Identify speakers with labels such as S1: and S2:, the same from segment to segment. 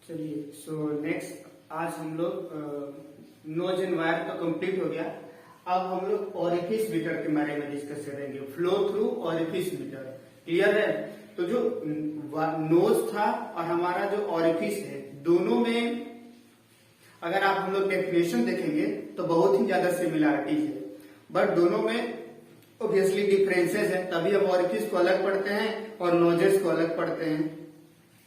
S1: चलिए नेक्स्ट आज हम लोग नोज एंड वायर तो कंप्लीट हो गया। अब हम लोग ऑरिफिस मीटर के बारे में डिस्कस करेंगे। Flow through orifice meter, clear है? तो जो नोज था और हमारा जो ऑरिफिस है, दोनों में अगर आप हम लोग डेफिनेशन देखेंगे तो बहुत ही ज्यादा सिमिलरिटीज है, बट दोनों में ऑब्वियसली डिफरेंसेस है। तभी हम ऑरिफिस को अलग पढ़ते हैं और नोजेस को अलग पढ़ते हैं।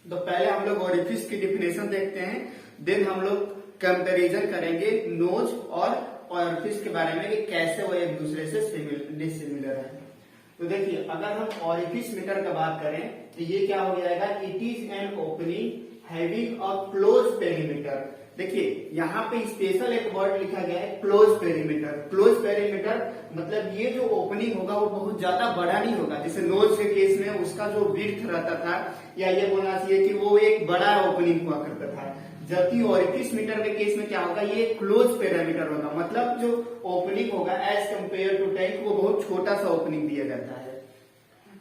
S1: तो पहले हम लोग ऑरिफिस की डिफिनेशन देखते हैं, देन हम लोग कंपैरिजन करेंगे नोज और ऑरिफिस के बारे में कि कैसे वो एक दूसरे से डिसिमिलर है। तो देखिए, अगर हम ऑरिफिस मीटर का बात करें तो ये क्या हो जाएगा, it is an opening having a close perimeter. देखिए यहाँ पे स्पेशल एक वर्ड लिखा गया है, क्लोज पेरीमीटर। क्लोज पेरीमीटर मतलब ये जो ओपनिंग होगा वो बहुत ज्यादा बड़ा नहीं होगा। जैसे नोज के केस में उसका जो विड्थ रहता था, या ये बोलना चाहिए कि वो एक बड़ा ओपनिंग हुआ करता था, जबकि ऑरिफिस मीटर के केस में क्या होगा, ये क्लोज पेरीमीटर होगा। मतलब जो ओपनिंग होगा एज कंपेयर टू टैंक, वो बहुत छोटा सा ओपनिंग दिया जाता है।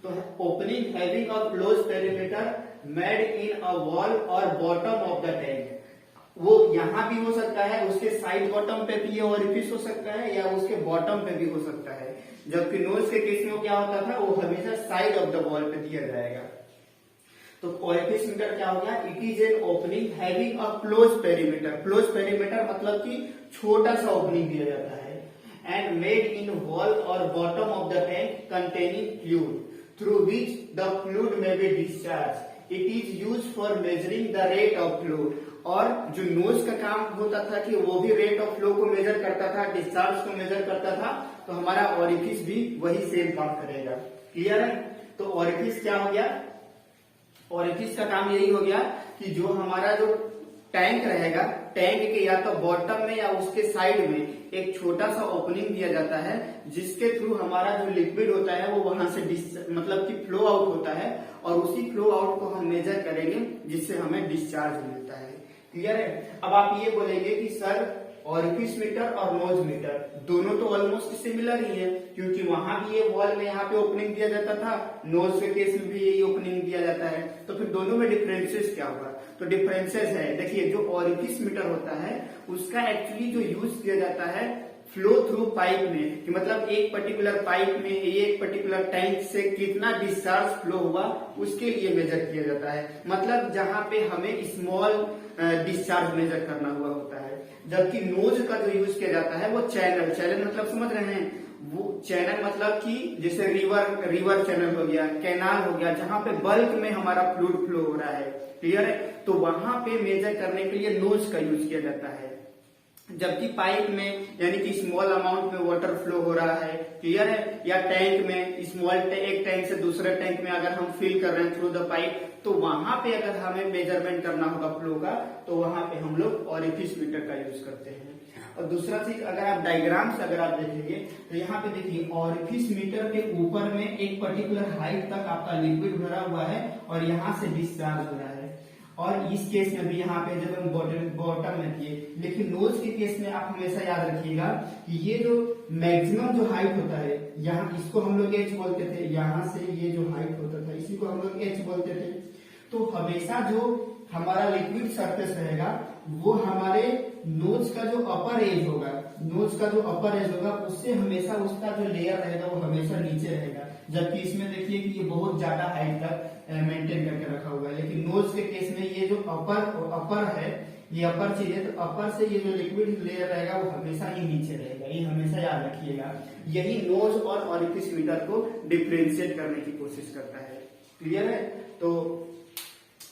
S1: तो opening having a close perimeter made in a wall और बॉटम ऑफ द टैंक। वो यहाँ भी हो सकता है, उसके साइड बॉटम पे भी ये ऑरिफिस हो सकता है, या उसके बॉटम पे भी हो सकता है। जबकि नोज के केस में क्या होता था, वो हमेशा साइड ऑफ द वॉल पे दिया जाएगा। तो ऑरिफिस मीटर क्या हो गया, it is an opening having a close perimeter. Close perimeter मतलब कि छोटा सा ओपनिंग दिया जाता है। एंड मेड इन वॉल और bottom of the tank containing fluid through which the fluid may be discharge. It is use for measuring the rate of flow. और जो नोज का काम होता था कि वो भी रेट ऑफ फ्लो को मेजर करता था, डिस्चार्ज को मेजर करता था, तो हमारा ऑरिफिस भी वही सेम काम करेगा। क्लियर है? तो ऑरिफिस क्या हो गया, ऑरिफिस का काम यही हो गया कि जो हमारा जो टैंक रहेगा, टैंक के या तो बॉटम में या उसके साइड में एक छोटा सा ओपनिंग दिया जाता है, जिसके थ्रू हमारा जो लिक्विड होता है वो वहां से मतलब कि फ्लो आउट होता है, और उसी फ्लो आउट को हम मेजर करेंगे जिससे हमें डिस्चार्ज मिलता है। क्लियर है? अब आप ये बोलेंगे कि सर ऑरिफिस मीटर और नोज मीटर दोनों तो ऑलमोस्ट सिमिलर ही है, क्योंकि वहां भी ये वॉल में यहाँ पे ओपनिंग दिया जाता था, नोज के केस में भी यही ओपनिंग दिया जाता है। तो फिर दोनों में डिफरेंसेस क्या होगा? तो डिफरेंसेस है, देखिए जो ऑरिफिस मीटर होता है उसका एक्चुअली जो यूज किया जाता है फ्लो थ्रू पाइप में, कि मतलब एक पर्टिकुलर पाइप में एक पर्टिकुलर टैंक से कितना डिस्चार्ज फ्लो हुआ उसके लिए मेजर किया जाता है। मतलब जहां पे हमें स्मॉल डिस्चार्ज मेजर करना हुआ होता है। जबकि नोज का जो यूज किया जाता है वो चैनल, चैनल मतलब समझ रहे हैं, वो चैनल मतलब कि जैसे रिवर चैनल हो गया, कैनाल हो गया, जहां पे बल्क में हमारा फ्लूइड फ्लो हो रहा है। क्लियर है? तो वहां पे मेजर करने के लिए नोज का यूज किया जाता है। जबकि पाइप में यानी कि स्मॉल अमाउंट में वाटर फ्लो हो रहा है, क्लियर है, या टैंक में स्मॉल एक टैंक से दूसरे टैंक में अगर हम फिल कर रहे हैं थ्रू द पाइप, तो वहां पे अगर हमें मेजरमेंट करना होगा फ्लो का, तो वहां पे हम लोग ऑरिफिस मीटर का यूज करते हैं। और दूसरा चीज, अगर आप डायग्राम से अगर आप देखेंगे तो यहाँ पे देखिए ऑरिफिस मीटर के ऊपर में एक पर्टिकुलर हाइट तक आपका लिक्विड भरा हुआ है और यहाँ से डिस्चार्ज हो रहा है। और इस केस में भी यहाँ पे जब हम बॉटम में किए, लेकिन नोज के केस में आप हमेशा याद रखिएगा कि ये जो मैक्सिमम जो हाइट होता है, यहाँ इसको हम लोग एच बोलते थे, यहाँ से ये जो हाइट होता था इसी को हम लोग एच बोलते थे। तो हमेशा जो हमारा लिक्विड सरफेस रहेगा वो हमारे नोज का जो अपर एज होगा, नोज का जो अपर एज होगा उससे हमेशा उसका जो लेयर रहेगा वो हमेशा नीचे रहेगा। जबकि इसमें देखिए कि ये बहुत ज्यादा हाइट तक मेंटेन करके रखा हुआ है, लेकिन नोज के केस में ये जो अपर है, ये अपर चीज है, तो अपर से ये जो लिक्विड लेयर रहेगा वो हमेशा ही नीचे रहेगा। ये हमेशा याद रखिएगा। यही नोज और ऑरिफिस मीटर को डिफरेंशिएट करने की कोशिश करता है। क्लियर है? तो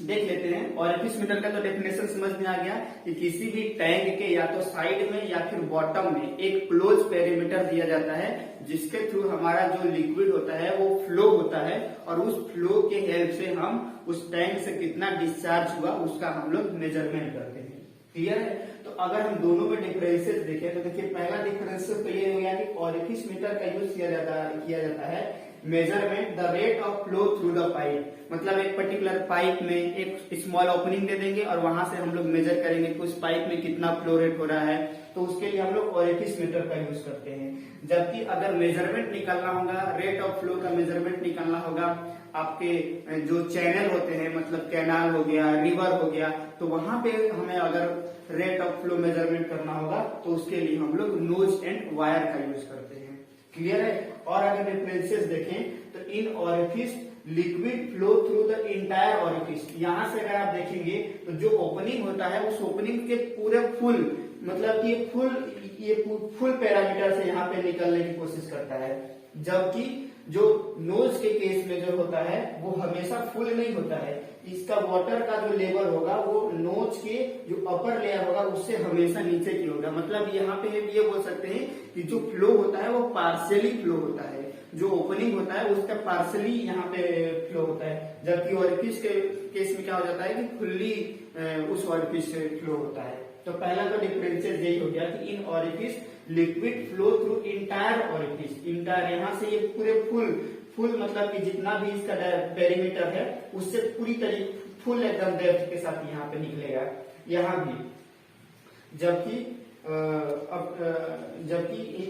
S1: देख लेते हैं। ऑरिफिस मीटर का तो डेफिनेशन समझ में आ गया कि किसी भी टैंक के या तो साइड में या फिर बॉटम में एक क्लोज पेरीमीटर दिया जाता है, जिसके थ्रू हमारा जो लिक्विड होता है वो फ्लो होता है, और उस फ्लो के हेल्प से हम उस टैंक से कितना डिस्चार्ज हुआ उसका हम लोग मेजरमेंट करते हैं। क्लियर है? तो अगर हम दोनों में डिफरेंसेस देखें तो देखिए पहला डिफरेंस तो ये हो गया कि ऑरिफिस मीटर का यूज किया जाता है measurement the rate of flow through the pipe. मतलब एक पर्टिकुलर पाइप में एक स्मॉल ओपनिंग दे देंगे और वहां से हम लोग मेजर करेंगे कि उस पाइप में कितना फ्लो रेट हो रहा है, तो उसके लिए हम लोग ऑरिफिस मीटर का यूज करते हैं। जबकि अगर मेजरमेंट निकालना होगा, रेट ऑफ फ्लो का मेजरमेंट निकालना होगा, आपके जो चैनल होते हैं, मतलब कैनाल हो गया, रिवर हो गया, तो वहां पे हमें अगर रेट ऑफ फ्लो मेजरमेंट करना होगा तो उसके लिए हम लोग नोज एंड वायर का यूज करते हैं। क्लियर है। और अगर डिफरेंसेस देखें तो in orifice liquid flow through the entire orifice, यहां से अगर आप देखेंगे तो जो ओपनिंग होता है उस ओपनिंग के पूरे फुल, मतलब ये फुल पैरामीटर से यहाँ पे निकलने की कोशिश करता है, जबकि जो नोज के केस में जो होता है वो हमेशा फुल नहीं होता है। इसका वाटर का जो लेवल होगा वो नोज के जो अपर लेयर होगा उससे हमेशा नीचे की होगा। मतलब यहाँ पे हम ये बोल सकते हैं कि जो फ्लो होता है वो पार्शियली फ्लो होता है, जो ओपनिंग होता है उसका पार्शियली यहाँ पे फ्लो होता है, जबकि ऑरिफिस के केस में क्या हो जाता है कि फुल्ली उस ऑरिफिस से फ्लो होता है। तो पहला तो डिफरेंशियल यही हो गया कि in orifice liquid flow through entire orifice, entire यहाँ से ये पूरे फुल मतलब कि जितना भी इसका पेरीमीटर है उससे पूरी तरीके फुल एकदम डेप्थ के साथ यहाँ पे निकलेगा यहाँ भी। जबकि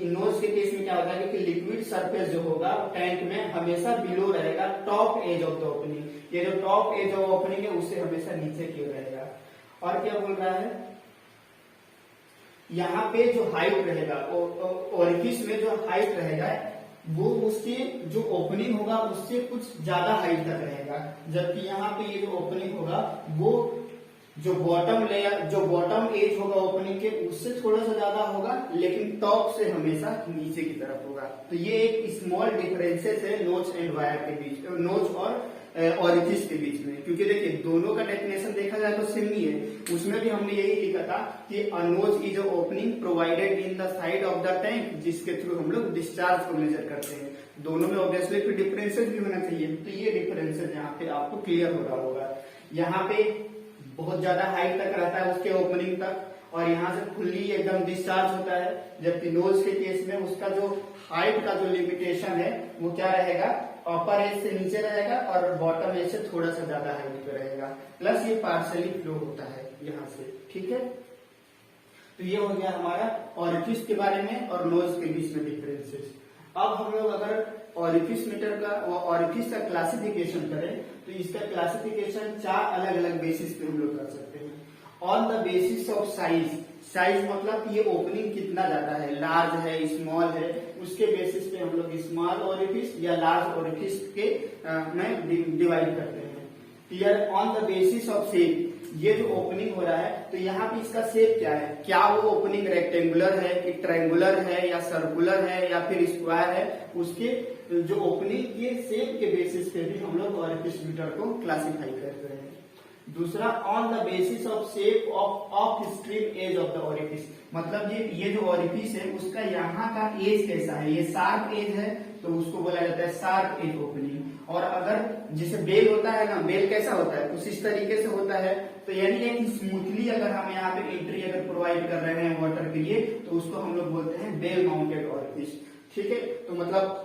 S1: नोज के केस में क्या होता है कि लिक्विड सरफेस जो होगा टैंक में हमेशा बिलो रहेगा top edge of the opening, ये जो टॉप एज ऑफ ओपनिंग है उससे हमेशा नीचे की ओर रहेगा। और क्या बोल रहा है, यहाँ पे जो हाइट रहेगा ओरिफिस में जो हाइट रहेगा वो उसके जो ओपनिंग होगा उससे कुछ ज्यादा हाइट तक रहेगा, जबकि यहाँ पे ये जो ओपनिंग होगा वो जो बॉटम लेयर जो बॉटम एज होगा ओपनिंग के उससे थोड़ा सा ज्यादा होगा, लेकिन टॉप से हमेशा नीचे की तरफ होगा। तो ये एक स्मॉल डिफरेंसेस है नोज एंड वायर के बीच, नोज और ऑरिफिस के बीच में। क्योंकि देखिए दोनों का डेफिनेशन देखा जाए तो सेम ही है, उसमें भी हमने यही लिखा था कि अ knows is a opening provided in the side of the tank जिसके थ्रू हम लोग डिस्चार्ज को मेजर करते हैं। दोनों में ऑब्वियसली फिर डिफरेंसेस भी होना चाहिए, तो ये डिफरेंसेस यहाँ पे आपको क्लियर हो रहा होगा। यहाँ पे बहुत ज्यादा हाइट तक रहता है उसके ओपनिंग तक और यहाँ से फुल्ली एकदम डिस्चार्ज होता है, जबकि नोज के केस में उसका जो हाइट का जो लिमिटेशन है वो क्या रहेगा, अपर एज से नीचे रहेगा और बॉटम एज से थोड़ा सा ज्यादा हाइट पे रहेगा, प्लस ये पार्शियली फ्लो होता है यहाँ से। ठीक है, तो ये हो गया हमारा ऑरिफिस के बारे में और नोज के बीच में डिफरेंसेस। अब हम लोग अगर ऑरिफिस मीटर का ऑरिफिस का क्लासिफिकेशन करें तो इसका क्लासिफिकेशन 4 अलग अलग बेसिस पे हम लोग कर सकते हैं। On the basis of size, size मतलब ये ओपनिंग कितना ज्यादा है, लार्ज है स्मॉल है, उसके बेसिस पे हम लोग स्मॉल ऑरिफिस या लार्ज ऑरिफिस के में डिवाइड करते हैं। Clear. On the basis of shape, ये जो ओपनिंग हो रहा है तो यहाँ पे इसका शेप क्या है, क्या वो ओपनिंग रेक्टेंगुलर है कि ट्रायंगुलर है या सर्कुलर है या फिर स्क्वायर है, उसके जो ओपनिंग के शेप के बेसिस पे भी हम लोग ऑरिफिस मीटर को क्लासिफाई करते हैं। दूसरा, on the basis of shape of stream edge of the orifice, मतलब ये जो ऑरिफिस है उसका यहाँ का एज कैसा है, ये शार्प एज है तो उसको बोला जाता है शार्प एज ओपनिंग। और अगर जैसे बेल होता है ना, बेल कैसा होता है कुछ इस तरीके से होता है, तो यानी कि स्मूथली अगर हम यहाँ पे एंट्री अगर प्रोवाइड कर रहे हैं वाटर के लिए तो उसको हम लोग बोलते हैं बेल माउंटेड ऑरिफिस। ठीक है, तो मतलब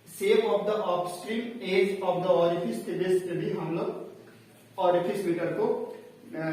S1: shape of the upstream edge of the orifice के बेस पे भी हम लोग ऑरिफिस मीटर को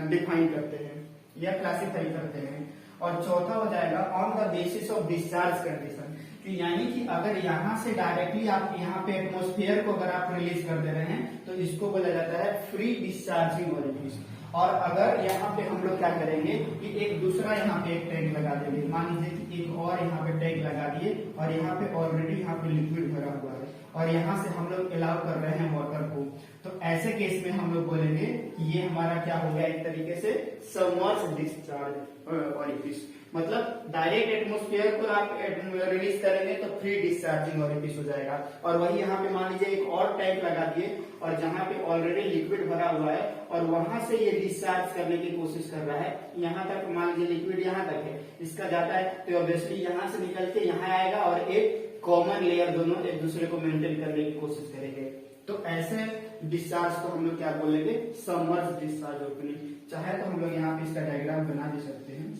S1: डिफाइन करते हैं या क्लासिफाई करते हैं। और चौथा हो जाएगा on the basis of discharge condition, कि यानी कि अगर यहाँ से डायरेक्टली आप यहाँ पे एटमॉस्फेयर को अगर आप रिलीज कर दे रहे हैं तो इसको बोला जाता है फ्री डिस्चार्जिंग ऑरिफिस। और अगर यहाँ पे हम लोग क्या करेंगे कि एक दूसरा यहाँ पे एक टैंक लगा देंगे, मान लीजिए कि एक और यहाँ पे टैंक लगा दिए और यहाँ पे ऑलरेडी यहाँ पे लिक्विड भरा हुआ है और यहाँ से हम लोग अलाउ कर रहे हैं वाटर को, तो ऐसे केस में हम लोग बोलेंगे कि ये हमारा क्या हो गया, एक तरीके से सबमर्ज डिस्चार्ज ऑरिफिस। मतलब डायरेक्ट एटमॉस्फेयर को आप रिलीज करेंगे तो फ्री डिस्चार्जिंग ऑरिफिस हो जाएगा। और वही यहाँ पे मान लीजिए एक और टैंक लगा दिए और जहाँ पे ऑलरेडी लिक्विड भरा हुआ है और वहां से ये डिस्चार्ज करने की कोशिश कर रहा है, यहाँ तक मान लीजिए लिक्विड यहाँ तक है, इसका जाता है तो ऑब्वियसली यहाँ से निकल के यहाँ आएगा और एक कॉमन लेयर दोनों एक दूसरे को मेंटेन करने की कोशिश करेंगे। तो ऐसे डिस्चार्ज को हम लोग क्या बोलेंगे, सबमर्ज डिस्चार्ज ओपनिंग। चाहे तो हम लोग यहाँ पे इसका डायग्राम बना भी सकते हैं।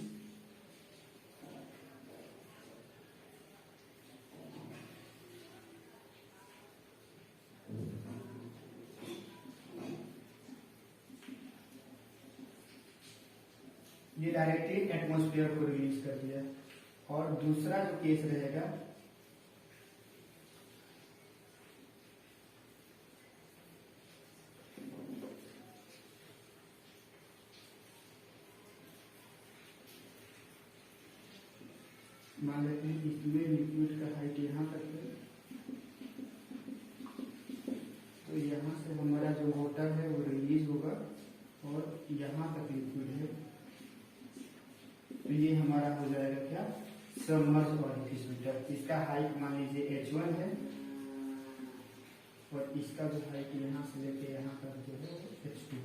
S1: ये डायरेक्टली एटमॉस्फेयर को रिलीज कर दिया। और दूसरा जो केस रहेगा मान लेते हैं इसमें लिक्विड का हाइट यहाँ तक है, तो यहाँ से हमारा जो वाटर है वो रिलीज होगा और यहाँ तक लिक्विड है, तो ये हमारा हो जाएगा क्या, सबमर्ज ऑरिफिस मीटर। इसका हाइट मान लीजिए h1 है और इसका जो हाइट यहाँ से लेके यहाँ तक जो है h2।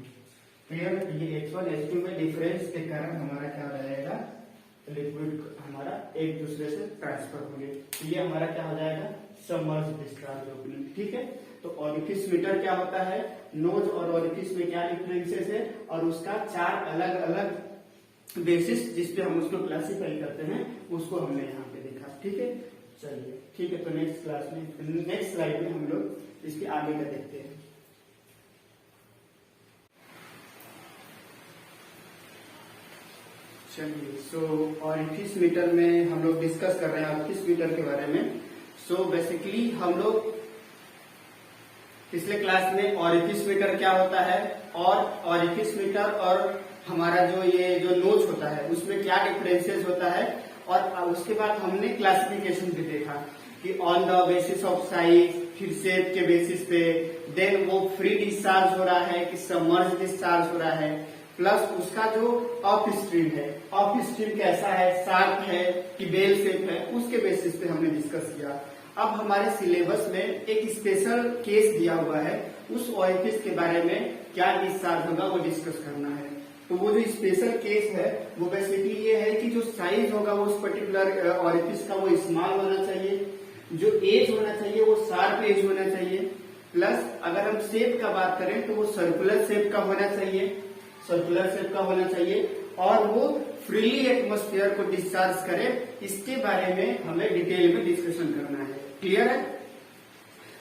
S1: क्लियर? ये h1 h2 में डिफरेंस के कारण हमारा क्या रहेगा, लिक्विड हमारा एक दूसरे से ट्रांसफर होंगे, तो ये हमारा क्या हो जाएगा, सबमर्ज डिस्चार्ज ओपनिंग। ठीक है, तो ऑरिफिस मीटर क्या होता है, नोज और ऑरिफिस में क्या डिफरेंसेस है और उसका 4 अलग अलग बेसिस जिसपे हम उसको क्लासिफाई करते हैं उसको हमने यहाँ पे देखा। ठीक है, चलिए ठीक है, तो नेक्स्ट क्लास में नेक्स्ट स्लाइड में हम लोग इसके आगे का देखते हैं। चलिए, सो ऑरिफिस मीटर में हम लोग डिस्कस कर रहे हैं ऑरिफिस मीटर के बारे में। सो बेसिकली हम लोग पिछले क्लास में ऑरिफिस मीटर क्या होता है और ऑरिफिस मीटर और हमारा ये जो नोच होता है उसमें क्या डिफरेंसेस होता है, और उसके बाद हमने क्लासिफिकेशन भी देखा कि on the basis of size, फिर शेप के बेसिस पे, देन वो फ्री डिस्चार्ज हो रहा है कि सबमर्ज डिस्चार्ज हो रहा है, प्लस उसका जो अप स्ट्रीम है, अप स्ट्रीम कैसा है, शार्प है कि बेल शेप है, उसके बेसिस पे हमने डिस्कस किया। अब हमारे सिलेबस में एक स्पेशल केस दिया हुआ है, उस ऑरिफिस के बारे में क्या डिस्चार्ज होगा वो डिस्कस करना है। तो वो जो स्पेशल केस है वो बेसिकली ये है कि जो साइज होगा वो उस पर्टिकुलर ऑरिफिस का वो स्मॉल होना चाहिए, जो एज होना चाहिए वो शार्प एज होना चाहिए, प्लस अगर हम शेप का बात करें तो वो सर्कुलर शेप का होना चाहिए, सर्कुलर शेप का होना चाहिए, और वो फ्रीली एटमॉस्फेयर को डिस्चार्ज करे, इसके बारे में हमें डिटेल में डिस्कशन करना है। क्लियर है?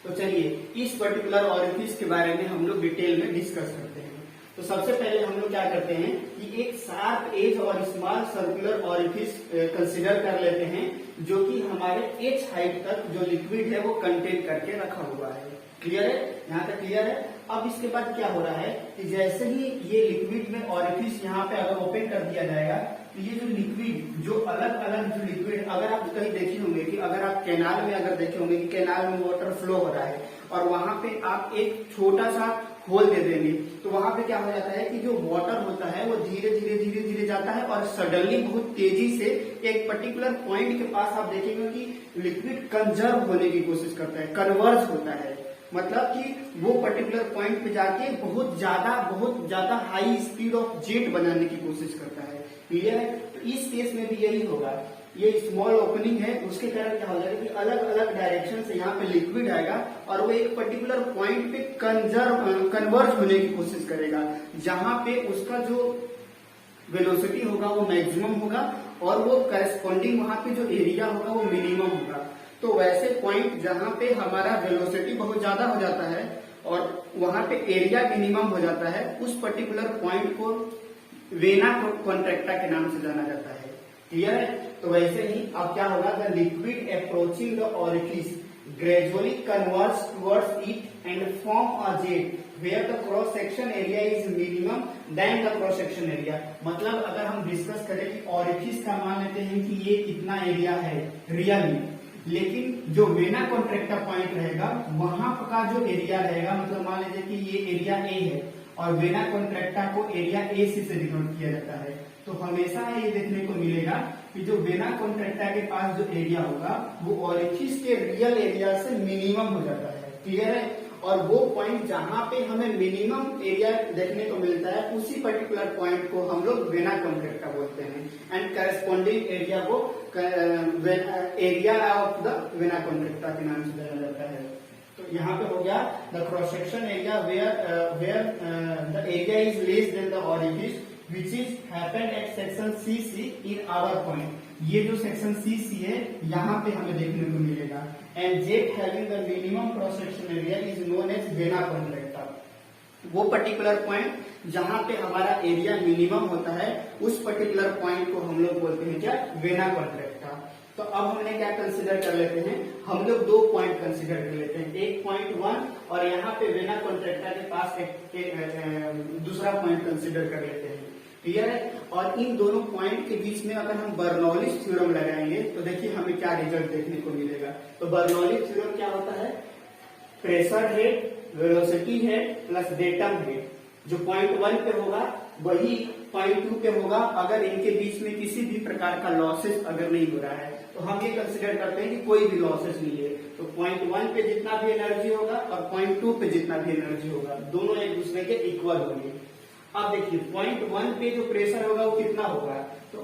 S1: तो चलिए इस पर्टिकुलर ऑरिफिस के बारे में हम लोग डिटेल में डिस्कस करते हैं। तो सबसे पहले हम लोग क्या करते हैं कि एक शार्प एज और स्मॉल सर्कुलर ऑरिफिस कंसीडर कर लेते हैं, जो कि हमारे एच हाइट तक जो लिक्विड है वो कंटेन करके रखा हुआ है। क्लियर है? यहाँ तक क्लियर है? अब इसके बाद क्या हो रहा है कि जैसे ही ये लिक्विड में ऑरिफिस यहाँ पे अगर ओपन कर दिया जाएगा तो ये जो लिक्विड, जो अलग अलग जो लिक्विड, अगर आप कहीं देखे होंगे कि अगर आप कैनाल में अगर देखे होंगे कि कैनाल में वाटर फ्लो हो रहा है और वहां पे आप एक छोटा सा होल दे देंगे तो वहां पे क्या हो जाता है कि जो वाटर होता है वो धीरे धीरे धीरे धीरे जाता है और सडनली बहुत तेजी से एक पर्टिकुलर पॉइंट के पास आप देखेंगे कि लिक्विड कंजर्व होने की कोशिश करता है, कन्वर्ज होता है, मतलब कि वो पर्टिकुलर पॉइंट पे जाके बहुत ज्यादा हाई स्पीड ऑफ जेट बनाने की कोशिश करता है। क्लियर है? तो इस केस में भी यही होगा, ये स्मॉल ओपनिंग है, उसके कारण क्या हो जाएगा कि अलग अलग डायरेक्शन से यहाँ पे लिक्विड आएगा और वो एक पर्टिकुलर पॉइंट पे कन्वर्ज होने की कोशिश करेगा, जहां पे उसका जो वेलोसिटी होगा वो मैक्सिमम होगा और वो करस्पॉन्डिंग वहां पे जो एरिया होगा वो मिनिमम होगा। तो वैसे पॉइंट जहां पे हमारा वेलोसिटी बहुत ज्यादा हो जाता है और वहां पे एरिया मिनिमम हो जाता है, उस पर्टिकुलर पॉइंट को वेना कॉन्ट्रैक्टा के नाम से जाना जाता है। क्लियर है? तो वैसे ही अब क्या होगा, the liquid approaching the orifice gradually converge towards it and form a jet where the cross section area is minimum then the cross section area. मतलब अगर हम डिस्कस करें कि ऑरिफिस का मान लेते हैं कि ये कितना एरिया है रियली, लेकिन जो वेना कॉन्ट्रैक्टा पॉइंट रहेगा वहां का जो एरिया रहेगा, मतलब मान लीजिए कि ये एरिया ए है और वेना कॉन्ट्रैक्टा को एरिया ए सी से डिनोट किया जाता है, तो हमेशा ये देखने को मिलेगा कि जो वेना कॉन्ट्रैक्टा के पास जो एरिया होगा वो ऑरिफिस के रियल एरिया से मिनिमम हो जाता है। क्लियर है? और वो पॉइंट जहां पे हमें मिनिमम एरिया देखने को मिलता है उसी पर्टिकुलर पॉइंट को हम लोग वेना कॉन्ट्रैक्टा बोलते हैं एंड करस्पॉन्डिंग एरिया को area of the vena contracta के नाम से जाना जाता है। तो यहाँ पे हो गया the cross section area where the area is less than the orifice which is happened at section CC in our point। ये जो सेक्शन CC है यहाँ पे हमें देखने को मिलेगा। and jet having the minimum cross section area is known as vena contracta। वो पर्टिकुलर पॉइंट जहाँ पे हमारा एरिया मिनिमम होता है उस पर्टिकुलर पॉइंट को हम लोग बोलते हैं क्या, वेना कॉन्ट्रैक्टा। तो अब हमने क्या कंसिडर कर लेते हैं, हम लोग दो पॉइंट कंसिडर कर लेते हैं, एक पॉइंट 1 और यहाँ पे वेना कॉन्ट्रैक्टा के पास एक दूसरा पॉइंट कंसिडर कर लेते हैं। क्लियर है। और इन दोनों पॉइंट के बीच में अगर हम बर्नौलीज थ्योरम लगाएंगे तो देखिए हमें क्या रिजल्ट देखने को मिलेगा। तो बर्नौलीज थ्योरम क्या होता है, pressure head, velocity head plus datum head, जो पॉइंट 1 पे होगा वही पॉइंट 2 पे होगा अगर इनके बीच में किसी भी प्रकार का लॉसेस अगर नहीं हो रहा है। तो हम ये कंसिडर करते हैं कि कोई भी लॉसेस नहीं है। तो पॉइंट 1 पे जितना भी एनर्जी होगा और पॉइंट 2 पे जितना भी एनर्जी होगा दोनों एक दूसरे के इक्वल होंगे। अब देखिए पॉइंट 1 पे जो प्रेशर होगा वो कितना होगा, तो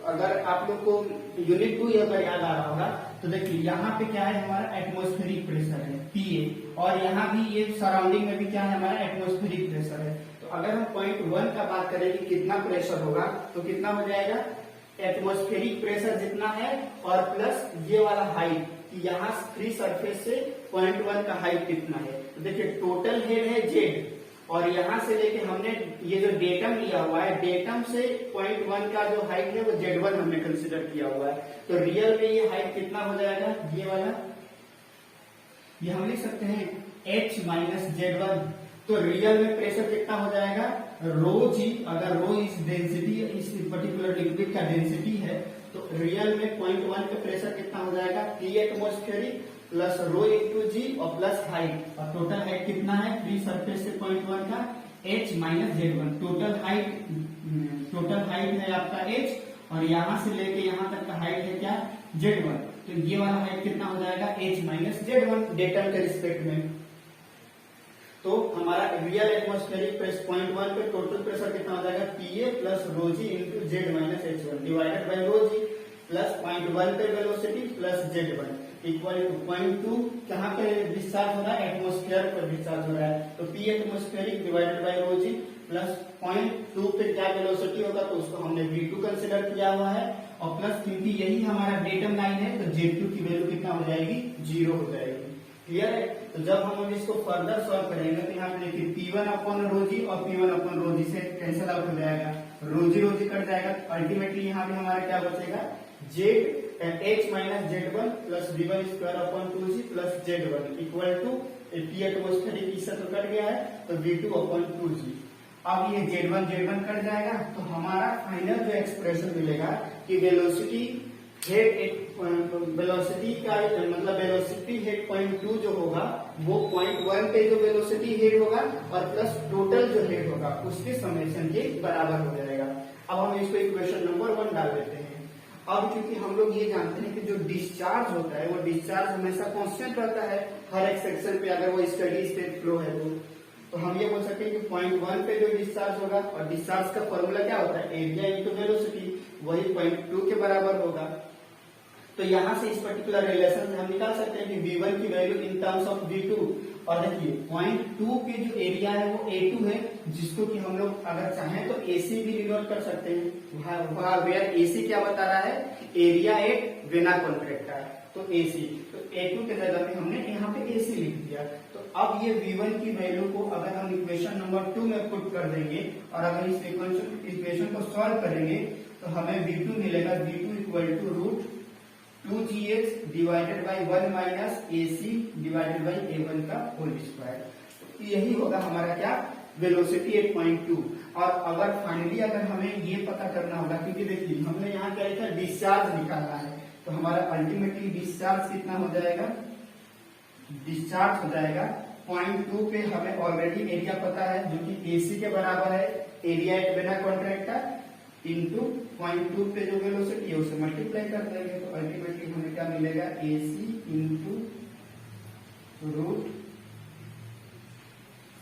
S1: अगर आप लोग को यूनिट 2 अगर याद आ रहा होगा तो देखिए यहाँ पे क्या है हमारा एटमॉस्फेरिक प्रेशर है PA, और यहाँ भी ये सराउंडिंग में भी क्या है हमारा एटमॉस्फेरिक प्रेशर है। तो अगर हम पॉइंट 1 का बात करें कि कितना प्रेशर होगा तो कितना हो जाएगा, एटमॉस्फेरिक प्रेशर जितना है और प्लस ये वाला हाइट कि यहाँ फ्री सरफेस से पॉइंट 1 का हाइट कितना है। तो देखिए टोटल हेड है Z, और यहाँ से लेके हमने ये जो डेटम लिया हुआ है, डेटम से पॉइंट 1 का जो हाइट है वो Z1 हमने कंसिडर किया हुआ है। तो रियल में ये हाइट कितना हो जाएगा, ये वाला, ये हम लिख सकते हैं H माइनस Z1। तो रियल में प्रेशर कितना हो जाएगा, रो जी, अगर रो इस डेंसिटी, इस पर्टिकुलर लिक्विड का डेंसिटी है तो रियल में पॉइंट 1 पे प्रेशर कितना हो जाएगा, P atmospheric plus rho into G और प्लस हाइट, और टोटल हाइट कितना है फ्री सरफेस से पॉइंट 1 का H minus Z1। Total height है आपका H और यहाँ से लेके यहाँ तक का हाइट है क्या, Z1। तो ये वाला हाइट कितना हो जाएगा, H माइनस Z1 डेटम के रिस्पेक्ट में। तो हमारा रियल एटमॉस्फेरिक प्रेशर पॉइंट 1 पे टोटल प्रेशर कितना हो जाएगा, PA plus rho G into Z minus H1 divided by rho G plus point 1 पे velocity plus Z1 equal to point 2 कहाँ पे डिस्चार्ज हो रहा है, एटमॉस्फेयर पर डिस्चार्ज हो रहा है। तो P atmospheric divided by rho G plus point 2 पे क्या वेलोसिटी होगा तो उसको हमने V2 कंसिडर किया हुआ है, और प्लस क्योंकि यही हमारा डेटम लाइन है तो Z2 की वैल्यू कितना हो जाएगी, 0 हो जाएगी। क्लियर है। तो जब हम इसको फर्दर सॉल्व करेंगे तो यहाँ पे देखिए P1 अपॉन रो जी और P1 अपॉन रो जी से कैंसिल आउट हो जाएगा, रो जी कट जाएगा। अल्टीमेटली यहाँ पे हमारा क्या बचेगा, H minus Z1 plus V1 square upon 2G plus Z1 equal to P atmospheric इससे तो कट गया है तो V2 अपॉन 2G। अब ये Z1 कट जाएगा तो हमारा फाइनल जो एक्सप्रेशन मिलेगा कि वेलोसिटी हेड वेलोसिटी का मतलब वेलोसिटी हेड पॉइंट 2 जो होगा वो पॉइंट 1 पे जो वेलोसिटी हेड होगा और प्लस टोटल जो हेड होगा उसके समेशन के बराबर हो जाएगा। अब हम इसको इक्वेशन नंबर 1 डाल देते हैं। अब क्योंकि हम लोग ये जानते हैं कि जो डिस्चार्ज होता है वो डिस्चार्ज हमेशा कांस्टेंट रहता है हर एक सेक्शन पे, अगर वो स्टेडी स्टेट फ्लो है तो हम ये बोल सकते हैं कि पॉइंट 1 पे जो डिस्चार्ज होगा, और डिस्चार्ज का फॉर्मूला क्या होता है, एरिया इंटू वेलोसिटी, वही पॉइंट 2 के बराबर होगा। तो यहाँ से इस पर्टिकुलर रिलेशन से हम निकाल सकते हैं कि V1 की value in terms of V2, और देखिए पॉइंट 2 पे जो एरिया है वो A2 है, जिसको कि हम लोग अगर चाहें तो AC भी डिनोट कर सकते हैं। वहां वेयर AC क्या बता रहा है, एरिया एट वेना कॉन्ट्रैक्टा, तो AC, तो A2 के जगह पे हमने यहाँ पे AC लिख दिया। तो अब ये V1 की वैल्यू को अगर हम इक्वेशन नंबर 2 में पुट कर देंगे और अगर इस इक्वेशन को सॉल्व करेंगे तो हमें V2 मिलेगा, V2 equal to root 2GH divided by 1 minus AC divided by A1 का होल स्क्वायर। यही होगा हमारा क्या, वेलोसिटी एट पॉइंट 2। और अगर फाइनली अगर हमें ये पता करना होगा, क्योंकि देखिए हमने यहाँ क्या लिखा, डिस्चार्ज निकालना है, तो हमारा अल्टीमेटली डिस्चार्ज कितना हो जाएगा, डिस्चार्ज हो जाएगा पॉइंट 2 पे हमें ऑलरेडी एरिया पता है जो कि AC के बराबर है, area at vena contracta into point 2 पे जो वेलोसिटी है उसे मल्टीप्लाई कर देंगे। तो अल्टीमेटली हमें क्या मिलेगा, AC into root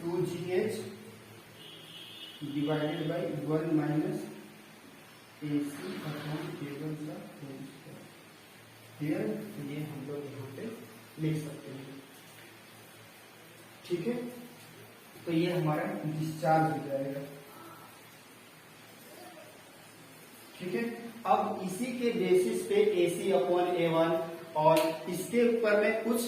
S1: 2GH divided by 1 minus AC upon A1 का होल स्क्वायर। क्लियर, ये हम लोग यहाँ पे लिख सकते हैं। ठीक है, तो ये हमारा डिस्चार्ज हो जाएगा। ठीक है, अब इसी के बेसिस पे AC अपॉन A1 और इसके ऊपर में कुछ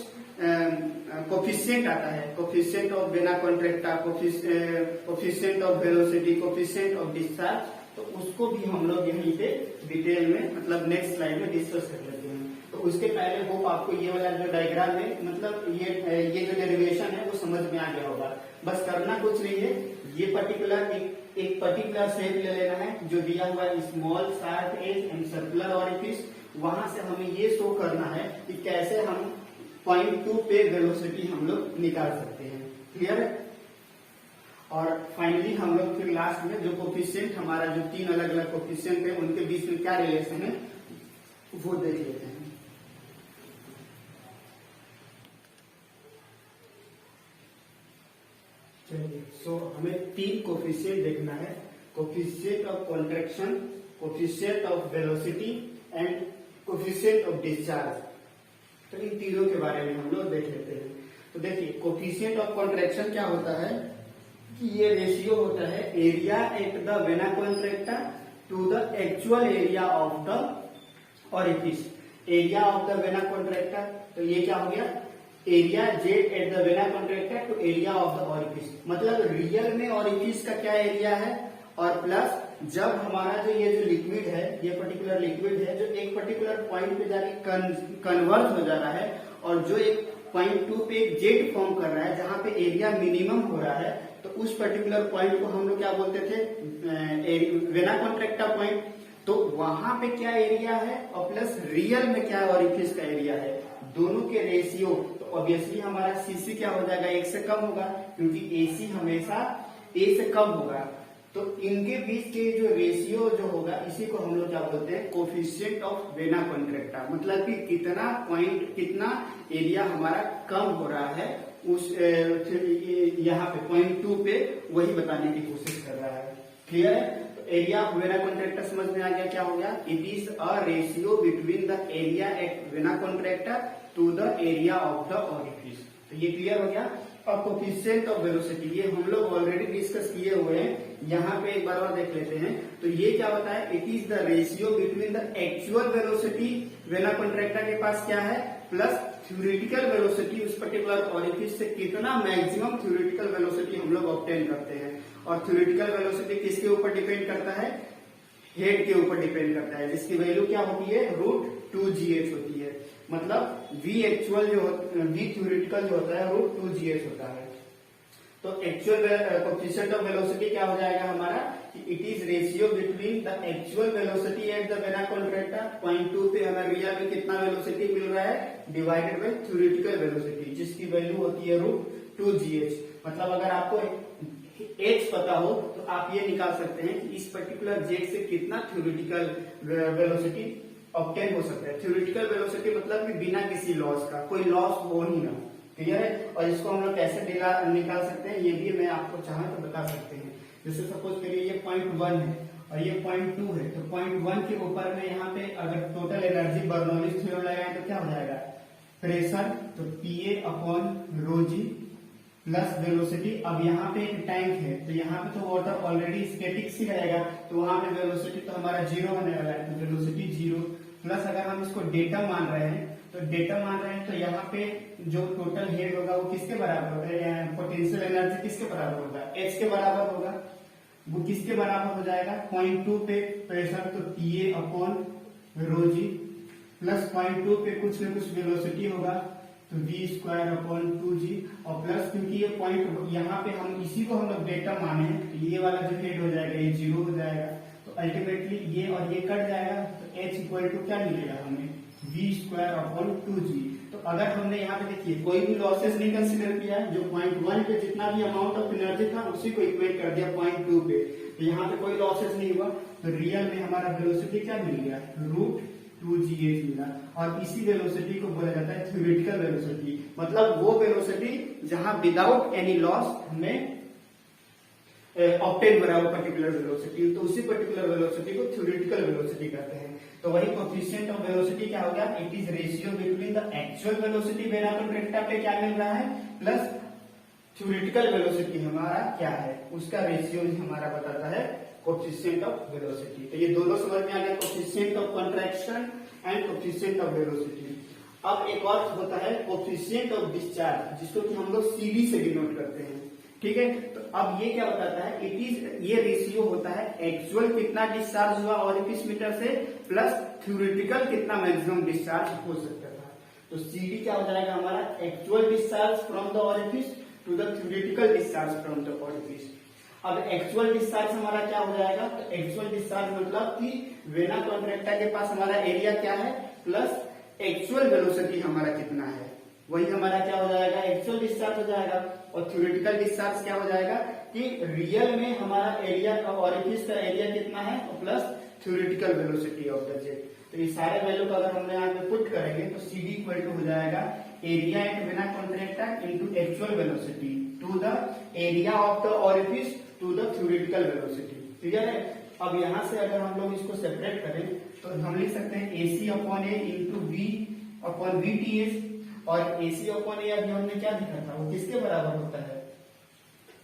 S1: कोफिशिएंट आता है, coefficient of vena contracta, coefficient of velocity, coefficient of discharge, तो उसको भी हम लोग यहीं पे डिटेल में मतलब नेक्स्ट स्लाइड में डिस्कस कर लेते हैं। तो उसके पहले होप आपको ये वाला जो डायग्राम है, मतलब ये जो डेरिवेशन है वो समझ में आ गया होगा। बस करना कुछ नहीं है, ये पर्टिकुलर एक पर्टिकुलर शेप ले लेना है जो दिया हुआ है, small sharp edge and circular orifice. वहां से हमें ये शो करना है कि कैसे हम पॉइंट 2 पे वेलोसिटी हम लोग निकाल सकते हैं। क्लियर है? और फाइनली हम लोग फिर लास्ट में जो कोफिशिएंट हमारा जो 3 अलग अलग कोफिशिएंट है उनके बीच में क्या रिलेशन है वो देख लेते हैं। सो हमें 3 कोफिशिएंट देखना है, coefficient of contraction, coefficient of velocity and coefficient of discharge. तो इन तीनों के बारे में हम लोग देख लेते हैं। तो देखिए कोफिशिएंट ऑफ कॉन्ट्रैक्शन क्या होता है कि ये रेशियो होता है area at the vena contracta to the actual area of the orifice. Area of the vena contracta, तो ये क्या हो गया, area Z at the vena contracta to area of the orifice. मतलब रियल में ऑरिफिस का क्या एरिया है, और प्लस जब हमारा जो ये जो लिक्विड है, ये पर्टिकुलर लिक्विड है जो एक पर्टिकुलर पॉइंट पे जाके कन्वर्ज हो जा रहा है, और जो एक पॉइंट 2 पे एक जेड फॉर्म कर रहा है जहां पे एरिया मिनिमम हो रहा है, तो उस पर्टिकुलर पॉइंट को हम लोग क्या बोलते थे, वेना कॉन्ट्रैक्टा पॉइंट। तो वहां पे क्या एरिया है और प्लस रियल में क्या ऑरिफिस का एरिया है, दोनों के रेशियो, तो ऑब्वियसली हमारा सीसी क्या हो जाएगा, 1 से कम होगा, क्योंकि एसी हमेशा ए से कम होगा। तो इनके बीच के जो रेशियो जो होगा इसी को हम लोग क्या बोलते हैं, कोफिशिएंट ऑफ वेना कॉन्ट्रैक्टा। मतलब कि कितना पॉइंट, कितना एरिया हमारा कम हो रहा है उस यहाँ पे पॉइंट 2 पे, वही बताने की कोशिश कर रहा है। क्लियर है? तो एरिया ऑफ वेना कॉन्ट्रैक्टा समझ में आ गया क्या हो गया, it is a ratio between the area at vena contracta to the area of the orifice. तो ये क्लियर हो गया। अब कोफिशिएंट ऑफ वेलोसिटी, ये हम लोग ऑलरेडी डिस्कस किए हुए हैं, यहाँ पे एक बार और देख लेते हैं। तो ये क्या होता है, it is the ratio between the actual velocity vena contracta के पास क्या है, प्लस थ्योरेटिकल वेलोसिटी उस पर्टिकुलर ऑरिफिस से कितना मैक्सिमम थ्योरेटिकल वेलोसिटी हम लोग ऑब्टेन करते हैं। और थ्योरेटिकल वेलोसिटी किसके ऊपर डिपेंड करता है, हेड के ऊपर डिपेंड करता है, जिसकी वैल्यू क्या होती है, √2gh होती है। मतलब v एक्चुअल जो v थ्योरेटिकल जो होता है √2gh होता है। तो एक्चुअल कोफिशिएंट ऑफ वेलोसिटी क्या हो जाएगा हमारा, it is ratio between the actual velocity at the vena contracta, point 2 पे हमें रियल में कितना वेलोसिटी मिल रहा है, डिवाइडेड बाय थ्योरेटिकल वेलोसिटी, जिसकी वैल्यू होती है √2gh। मतलब अगर आपको h पता हो तो आप ये निकाल सकते हैं कि इस पर्टिकुलर जेड से कितना थ्योरेटिकल वेलोसिटी ऑब्टेन हो सकता है। थ्योरेटिकल वेलोसिटी मतलब कि बिना किसी लॉस का, कोई लॉस हो नहीं ना। क्लियर है? और इसको हम लोग कैसे निकाल सकते हैं, ये भी मैं आपको चाहे तो बता सकते हैं। जैसे सपोज करिए ये पॉइंट 1 है और ये पॉइंट 2 है, तो पॉइंट 1 के ऊपर में यहाँ पे अगर टोटल एनर्जी बर्नौलीज थ्योरम लगाए तो क्या हो जाएगा, प्रेशर, तो Pa/ρg प्लस वेलोसिटी। अब यहाँ पे एक टैंक है, तो यहाँ पे तो वाटर ऑलरेडी स्टैटिक ही रहेगा, तो वहां पे वेलोसिटी तो हमारा 0 होने वाला है, तो वेलोसिटी 0 प्लस अगर हम इसको डेटा मान रहे हैं, तो डेटा मान रहे हैं तो यहाँ पे जो टोटल हेड होगा वो किसके बराबर होगा, पोटेंशियल एनर्जी किसके बराबर होगा, h के बराबर होगा। वो किसके बराबर हो जाएगा, पॉइंट 2 पे प्रेशर, तो Pa/ρg प्लस पॉइंट 2 पे कुछ न कुछ वेलोसिटी होगा, तो v²/2g, और प्लस क्योंकि ये पॉइंट यहाँ पे हम इसी को हम लोग डेटा माने हैं, तो ये वाला जो हेड हो जाएगा ये 0 हो जाएगा, तो अल्टीमेटली ये और ये कट जाएगा, तो h इक्वल टू क्या मिलेगा हमें, v²/2g। तो अगर हमने यहाँ पे देखिए कोई भी लॉसेस नहीं कंसिडर किया है, जो पॉइंट 1 पे जितना भी अमाउंट ऑफ एनर्जी था उसी को इक्वेट कर दिया पॉइंट 2 पे, तो यहाँ पे कोई लॉसेस नहीं हुआ, तो रियल में हमारा वेलोसिटी क्या मिल गया, √2gh मिला। और इसी वेलोसिटी को बोला जाता है थ्योरेटिकल वेलोसिटी, मतलब वो वेलोसिटी जहां विदाउट एनी लॉस हमें ऑब्टेन हो रहा है वो पर्टिकुलर वेलोसिटी, तो उसी पर्टिकुलर वेलोसिटी को थ्योरेटिकल वेलोसिटी कहते हैं। तो वही कोफिशिएंट ऑफ वेलोसिटी क्या हो गया, it is ratio between the actual velocity vena contracta पे क्या मिल रहा है प्लस थ्योरेटिकल वेलोसिटी हमारा क्या है, उसका रेशियो हमारा बताता है कोफिशिएंट ऑफ वेलोसिटी। तो ये दोनों समझ में आ गया, coefficient of contraction and coefficient of velocity. अब एक और होता है कोफिशिएंट ऑफ डिस्चार्ज, जिसको कि हम लोग सीडी से डिनोट करते हैं। ठीक है, तो अब ये क्या बताता है, इट इज, ये रेशियो होता है एक्चुअल कितना डिस्चार्ज हुआ ऑरिफिस मीटर से प्लस थ्योरेटिकल कितना मैक्सिमम डिस्चार्ज हो सकता था। तो सीडी क्या हो जाएगा हमारा, actual discharge from the orifice to the theoretical discharge from the orifice. अब एक्चुअल डिस्चार्ज हमारा क्या हो जाएगा, तो एक्चुअल डिस्चार्ज मतलब कि वेना कॉन्ट्रैक्टा के पास हमारा एरिया क्या है प्लस एक्चुअल वेलोसिटी हमारा कितना है, वही हमारा क्या हो जाएगा, एक्चुअल डिस्चार्ज हो जाएगा। और थ्योरेटिकल डिस्चार्ज क्या हो जाएगा कि रियल में हमारा एरिया ऑरिफिस का एरिया कितना है plus theoretical velocity of the jet. तो ये सारे वैल्यू को अगर हम यहाँ पे पुट करेंगे तो CD इक्वल टू हो जाएगा area at vena contracta into actual velocity to the area of the orifice to the theoretical velocity. Clear है। अब यहाँ से अगर हम लोग इसको सेपरेट करें तो हम लिख सकते हैं AC upon A into V upon VTS। और AC अपॉन A अभी हमने क्या लिखा था, वो किसके बराबर होता है,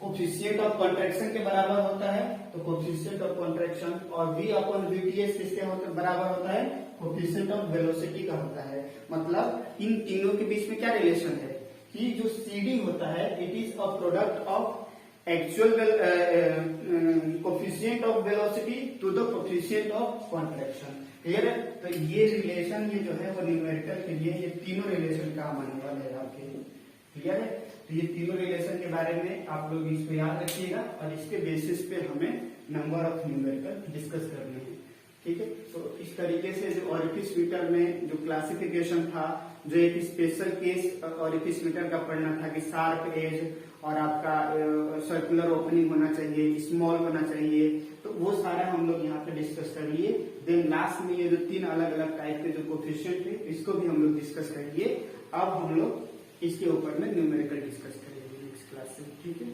S1: कोफिशिएंट ऑफ कॉन्ट्रैक्शन के बराबर होता है। तो कोफिशिएंट ऑफ कॉन्ट्रैक्शन और V अपॉन VTS किसके बराबर होता है, कोफिशिएंट ऑफ वेलोसिटी का होता है। मतलब इन तीनों के बीच में क्या रिलेशन है कि जो CD होता है it is a product of actual coefficient of velocity to the coefficient of contraction. Clear है। तो ये रिलेशन ये जो है वो न्यूमेरिकल के लिए ये तीनों रिलेशन काम आने वाले हैं आपके। क्लियर है। तो ये तीनों रिलेशन के बारे में आप लोग इसको याद रखिएगा और इसके बेसिस पे हमें नंबर ऑफ न्यूमेरिकल डिस्कस करने हैं। ठीक है। तो इस तरीके से जो ऑरिफिस मीटर में जो क्लासिफिकेशन था, जो एक स्पेशल केस ऑरिफिस मीटर का पढ़ना था कि शार्प एज और आपका सर्कुलर ओपनिंग होना चाहिए, स्मॉल होना चाहिए, तो वो सारा हम लोग यहाँ पे डिस्कस कर लिए। देन लास्ट में ये जो तीन अलग अलग टाइप के जो कोफिशिएंट थे इसको भी हम लोग डिस्कस कर लिए। अब हम लोग इसके ऊपर में न्यूमेरिकल डिस्कस करेंगे नेक्स्ट क्लास से। ठीक है।